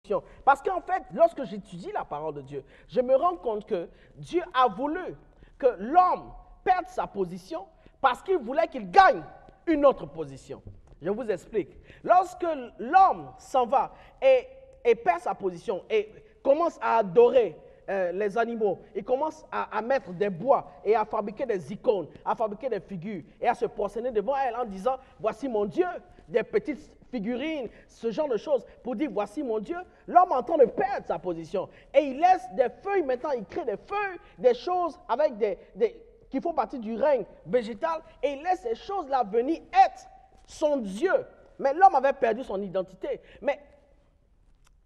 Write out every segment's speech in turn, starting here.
position. Parce qu'en fait, lorsque j'étudie la parole de Dieu, je me rends compte que Dieu a voulu que l'homme perde sa position parce qu'il voulait qu'il gagne une autre position. Je vous explique. Lorsque l'homme s'en va et perd sa position et commence à adorer les animaux, il commence à mettre des bois et à fabriquer des icônes, à fabriquer des figures et à se prosterner devant elle en disant « Voici mon Dieu », des petites figurines, ce genre de choses pour dire « Voici mon Dieu », l'homme est en train de perdre sa position. Et il laisse des feuilles, maintenant il crée des feuilles, des choses avec qui font partie du règne végétal et il laisse ces choses-là venir être son Dieu. Mais l'homme avait perdu son identité. Mais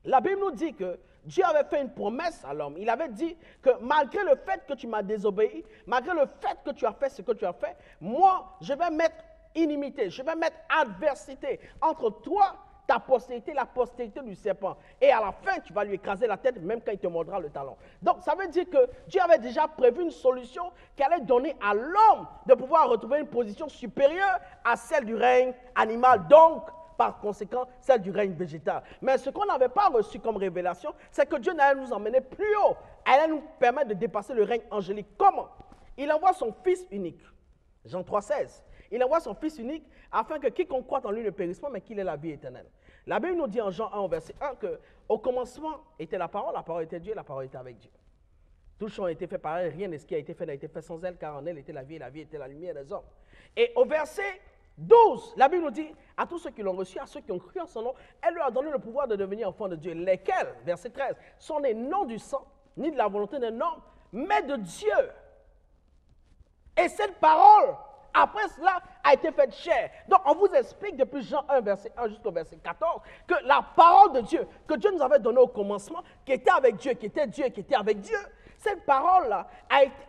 la Bible nous dit que Dieu avait fait une promesse à l'homme. Il avait dit que malgré le fait que tu m'as désobéi, malgré le fait que tu as fait ce que tu as fait, moi, je vais mettre inimité, je vais mettre adversité entre toi, ta postérité, la postérité du serpent. Et à la fin, tu vas lui écraser la tête, même quand il te mordra le talon. Donc, ça veut dire que Dieu avait déjà prévu une solution qui allait donner à l'homme de pouvoir retrouver une position supérieure à celle du règne animal. Donc, par conséquent, celle du règne végétal. Mais ce qu'on n'avait pas reçu comme révélation, c'est que Dieu allait nous emmener plus haut. Elle allait nous permettre de dépasser le règne angélique. Comment? Il envoie son Fils unique. Jean 3,16. Il envoie son Fils unique afin que quiconque croit en lui ne périsse pas, mais qu'il ait la vie éternelle. La Bible nous dit en Jean 1, au verset 1, qu'au commencement était la parole était Dieu, la parole était avec Dieu. Tout chose a été fait par elle, rien de ce qui a été fait n'a été fait sans elle, car en elle était la vie, et la vie était la lumière des hommes. Et au verset 12, la Bible nous dit, à tous ceux qui l'ont reçu, à ceux qui ont cru en son nom, elle leur a donné le pouvoir de devenir enfants de Dieu, lesquels, verset 13, sont nés non du sang, ni de la volonté d'un homme, mais de Dieu. Et cette parole, après cela, a été faite chair. Donc, on vous explique depuis Jean 1, verset 1 jusqu'au verset 14, que la parole de Dieu, que Dieu nous avait donnée au commencement, qui était avec Dieu, qui était Dieu, qui était avec Dieu, cette parole-là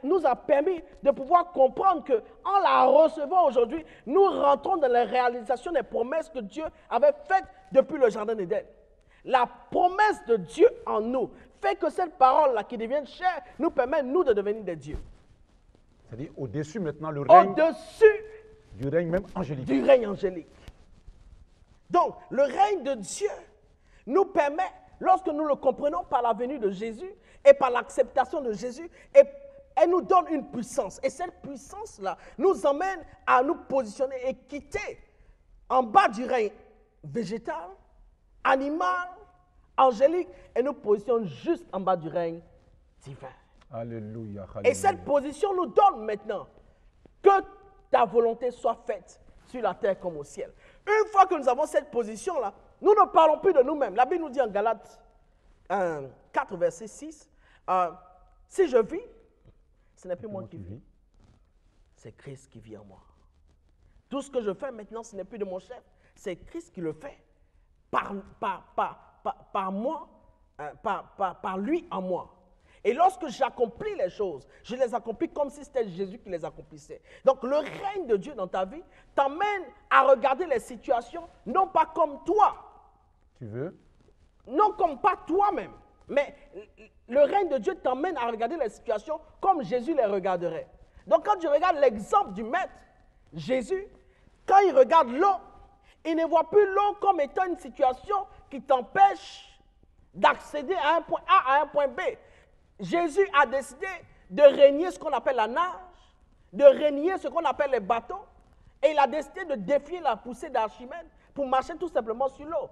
nous a permis de pouvoir comprendre qu'en la recevant aujourd'hui, nous rentrons dans la réalisation des promesses que Dieu avait faites depuis le jardin d'Éden. La promesse de Dieu en nous fait que cette parole-là qui devient chair nous permet, nous, de devenir des dieux. C'est-à-dire au-dessus maintenant le règne. Au-dessus du règne même angélique. Du règne angélique. Donc, le règne de Dieu nous permet, lorsque nous le comprenons par la venue de Jésus et par l'acceptation de Jésus, elle nous donne une puissance. Et cette puissance-là nous emmène à nous positionner et quitter en bas du règne végétal, animal, angélique, et nous positionner juste en bas du règne divin. Alléluia. Et cette position nous donne maintenant que ta volonté soit faite sur la terre comme au ciel. Une fois que nous avons cette position-là, nous ne parlons plus de nous-mêmes. La Bible nous dit en Galates 4, verset 6, si je vis, ce n'est plus moi qui vis, c'est Christ qui vit en moi. Tout ce que je fais maintenant, ce n'est plus de mon chef, c'est Christ qui le fait par moi, par lui en moi. Et lorsque j'accomplis les choses, je les accomplis comme si c'était Jésus qui les accomplissait. Donc le règne de Dieu dans ta vie t'emmène à regarder les situations, non pas comme toi. Tu veux? Non comme pas toi-même. Mais le règne de Dieu t'emmène à regarder les situations comme Jésus les regarderait. Donc quand tu regardes l'exemple du maître, Jésus, quand il regarde l'eau, il ne voit plus l'eau comme étant une situation qui t'empêche d'accéder à un point A à un point B. Jésus a décidé de régner ce qu'on appelle la nage, de régner ce qu'on appelle les bateaux, et il a décidé de défier la poussée d'Archimède pour marcher tout simplement sur l'eau.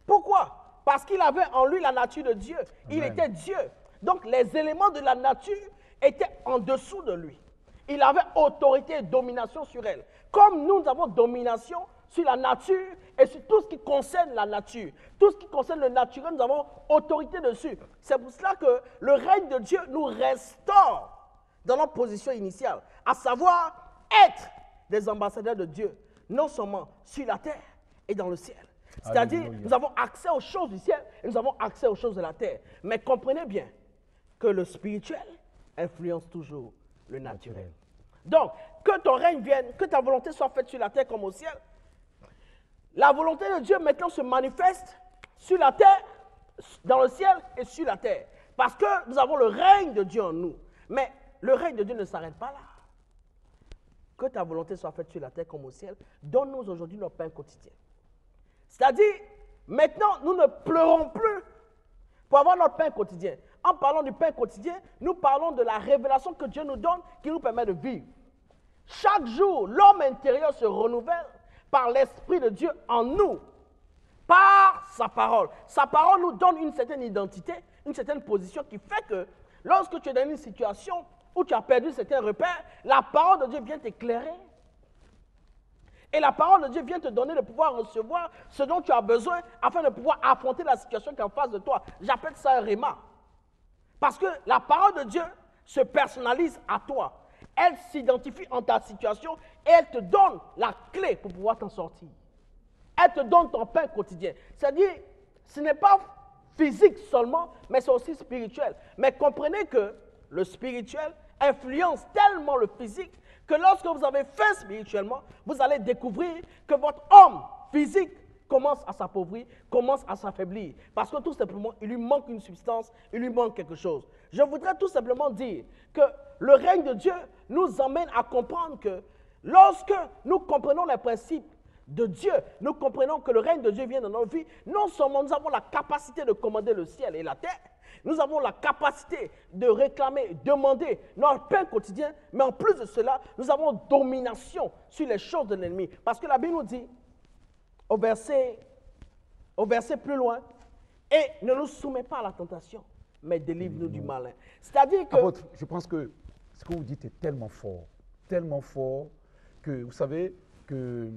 Pourquoi? Parce qu'il avait en lui la nature de Dieu. Il était Dieu. Donc les éléments de la nature étaient en dessous de lui. Il avait autorité et domination sur elle. Comme nous avons domination sur la nature et sur tout ce qui concerne la nature. Tout ce qui concerne le naturel, nous avons autorité dessus. C'est pour cela que le règne de Dieu nous restaure dans notre position initiale, à savoir être des ambassadeurs de Dieu, non seulement sur la terre et dans le ciel. C'est-à-dire, nous avons accès aux choses du ciel et nous avons accès aux choses de la terre. Mais comprenez bien que le spirituel influence toujours le naturel. Donc, que ton règne vienne, que ta volonté soit faite sur la terre comme au ciel. La volonté de Dieu maintenant se manifeste sur la terre, dans le ciel et sur la terre. Parce que nous avons le règne de Dieu en nous. Mais le règne de Dieu ne s'arrête pas là. Que ta volonté soit faite sur la terre comme au ciel. Donne-nous aujourd'hui notre pain quotidien. C'est-à-dire, maintenant, nous ne pleurons plus pour avoir notre pain quotidien. En parlant du pain quotidien, nous parlons de la révélation que Dieu nous donne qui nous permet de vivre. Chaque jour, l'homme intérieur se renouvelle par l'Esprit de Dieu en nous, par sa parole. Sa parole nous donne une certaine identité, une certaine position qui fait que lorsque tu es dans une situation où tu as perdu certains repères, la parole de Dieu vient t'éclairer. Et la parole de Dieu vient te donner de pouvoir recevoir ce dont tu as besoin afin de pouvoir affronter la situation qui est en face de toi. J'appelle ça un réma. Parce que la parole de Dieu se personnalise à toi. Elle s'identifie en ta situation et elle te donne la clé pour pouvoir t'en sortir. Elle te donne ton pain quotidien. C'est-à-dire, ce n'est pas physique seulement, mais c'est aussi spirituel. Mais comprenez que le spirituel influence tellement le physique que lorsque vous avez faim spirituellement, vous allez découvrir que votre homme physique commence à s'appauvrir, commence à s'affaiblir. Parce que tout simplement, il lui manque une substance, il lui manque quelque chose. Je voudrais tout simplement dire que le règne de Dieu nous emmène à comprendre que lorsque nous comprenons les principes de Dieu, nous comprenons que le règne de Dieu vient dans nos vies, non seulement nous avons la capacité de commander le ciel et la terre, nous avons la capacité de réclamer, demander notre pain quotidien, mais en plus de cela, nous avons domination sur les choses de l'ennemi. Parce que la Bible nous dit, au verset plus loin, et ne nous soumets pas à la tentation, mais délivre-nous du malin. C'est-à-dire que... Apôtre, je pense que ce que vous dites est tellement fort que vous savez que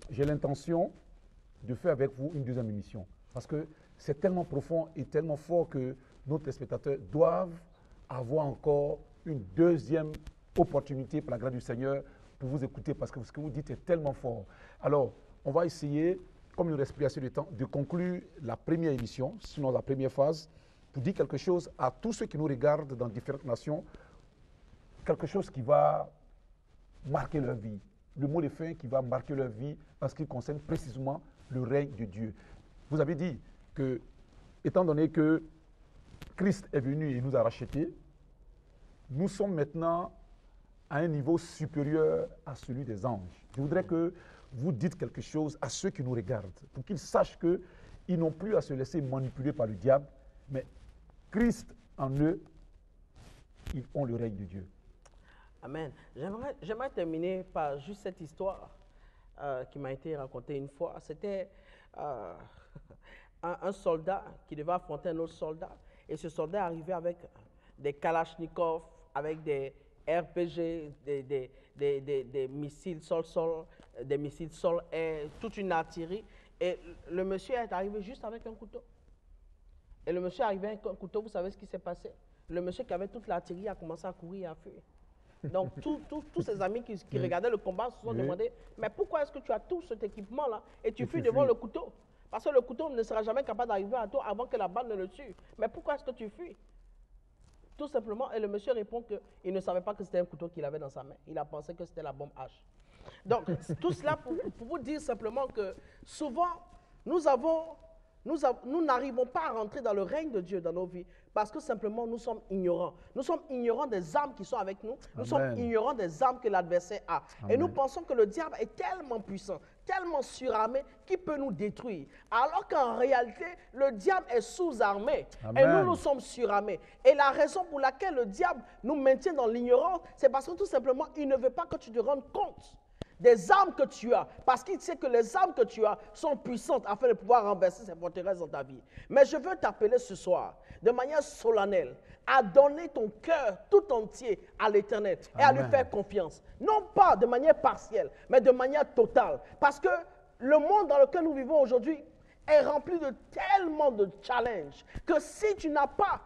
j'ai l'intention de faire avec vous une deuxième émission. Parce que c'est tellement profond et tellement fort que nos téléspectateurs doivent avoir encore une deuxième opportunité, par la grâce du Seigneur, pour vous écouter, parce que ce que vous dites est tellement fort. Alors, on va essayer, comme il nous reste plus assez de temps, de conclure la première émission, sinon la première phase, pour dire quelque chose à tous ceux qui nous regardent dans différentes nations, quelque chose qui va marquer leur vie. Le mot de fin qui va marquer leur vie en ce qui concerne précisément le règne de Dieu. Vous avez dit que, étant donné que Christ est venu et nous a rachetés, nous sommes maintenant à un niveau supérieur à celui des anges. Je voudrais que vous dites quelque chose à ceux qui nous regardent, pour qu'ils sachent qu'ils n'ont plus à se laisser manipuler par le diable, mais Christ en eux, ils ont le règne de Dieu. Amen. J'aimerais terminer par juste cette histoire qui m'a été racontée une fois. C'était un soldat qui devait affronter un autre soldat. Et ce soldat arrivait avec des kalachnikovs, avec des RPG, des missiles sol-sol, des missiles sol-air, toute une artillerie. Et le monsieur est arrivé juste avec un couteau. Et le monsieur est arrivé avec un couteau, vous savez ce qui s'est passé? Le monsieur qui avait toute l'artillerie a commencé à courir et à fuir. Donc, tous ses amis qui regardaient le combat se sont demandé, mais pourquoi est-ce que tu as tout cet équipement-là et tu fuis devant le couteau? Parce que le couteau ne sera jamais capable d'arriver à toi avant que la balle ne le tue. Mais pourquoi est-ce que tu fuis? Tout simplement, et le monsieur répond qu'il ne savait pas que c'était un couteau qu'il avait dans sa main. Il a pensé que c'était la bombe H. Donc, tout cela pour vous dire simplement que souvent, nous n'arrivons pas à rentrer dans le règne de Dieu dans nos vies parce que simplement nous sommes ignorants. Nous sommes ignorants des armes qui sont avec nous. Nous sommes ignorants des armes que l'adversaire a. Amen. Et nous pensons que le diable est tellement puissant, tellement surarmé qu'il peut nous détruire. Alors qu'en réalité, le diable est sous-armé. Et nous sommes surarmés. Et la raison pour laquelle le diable nous maintient dans l'ignorance, c'est parce que tout simplement, il ne veut pas que tu te rendes compte des armes que tu as, parce qu'il sait que les armes que tu as sont puissantes afin de pouvoir renverser ces forteresses dans ta vie. Mais je veux t'appeler ce soir, de manière solennelle, à donner ton cœur tout entier à l'Éternel et à lui faire confiance. Non pas de manière partielle, mais de manière totale. Parce que le monde dans lequel nous vivons aujourd'hui est rempli de tellement de challenges que si tu n'as pas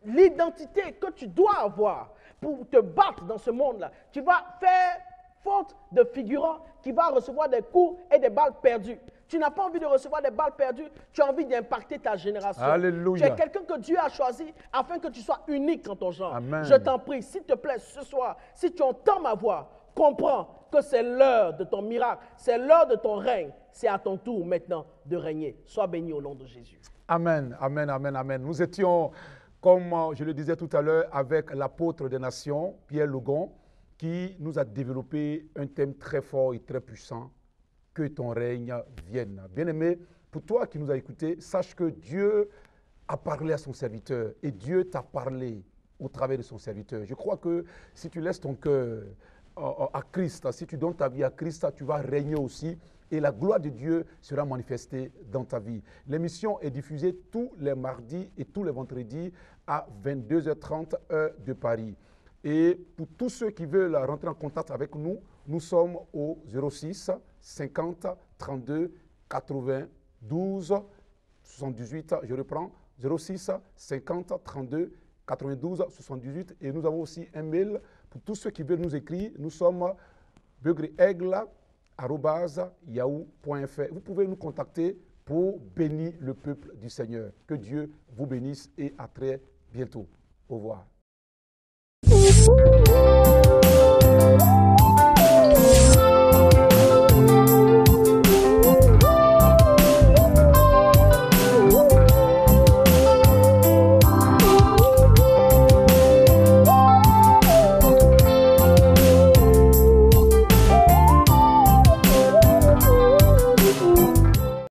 l'identité que tu dois avoir pour te battre dans ce monde-là, tu vas faire faute de figurant qui va recevoir des coups et des balles perdues. Tu n'as pas envie de recevoir des balles perdues, tu as envie d'impacter ta génération. Alléluia. Tu es quelqu'un que Dieu a choisi afin que tu sois unique en ton genre. Amen. Je t'en prie, s'il te plaît, ce soir, si tu entends ma voix, comprends que c'est l'heure de ton miracle, c'est l'heure de ton règne. C'est à ton tour maintenant de régner. Sois béni au nom de Jésus. Amen, amen, amen, amen. Nous étions, comme je le disais tout à l'heure, avec l'apôtre des nations, Pierre Logon, qui nous a développé un thème très fort et très puissant, que ton règne vienne. Bien-aimé, pour toi qui nous as écoutés, sache que Dieu a parlé à son serviteur et Dieu t'a parlé au travers de son serviteur. Je crois que si tu laisses ton cœur à Christ, si tu donnes ta vie à Christ, tu vas régner aussi et la gloire de Dieu sera manifestée dans ta vie. L'émission est diffusée tous les mardis et tous les vendredis à 22h30 heure de Paris. Et pour tous ceux qui veulent rentrer en contact avec nous, nous sommes au 06 50 32 92 78. Je reprends, 06 50 32 92 78. Et nous avons aussi un mail pour tous ceux qui veulent nous écrire. Nous sommes beugreaigle@yahoo.fr. Vous pouvez nous contacter pour bénir le peuple du Seigneur. Que Dieu vous bénisse et à très bientôt. Au revoir.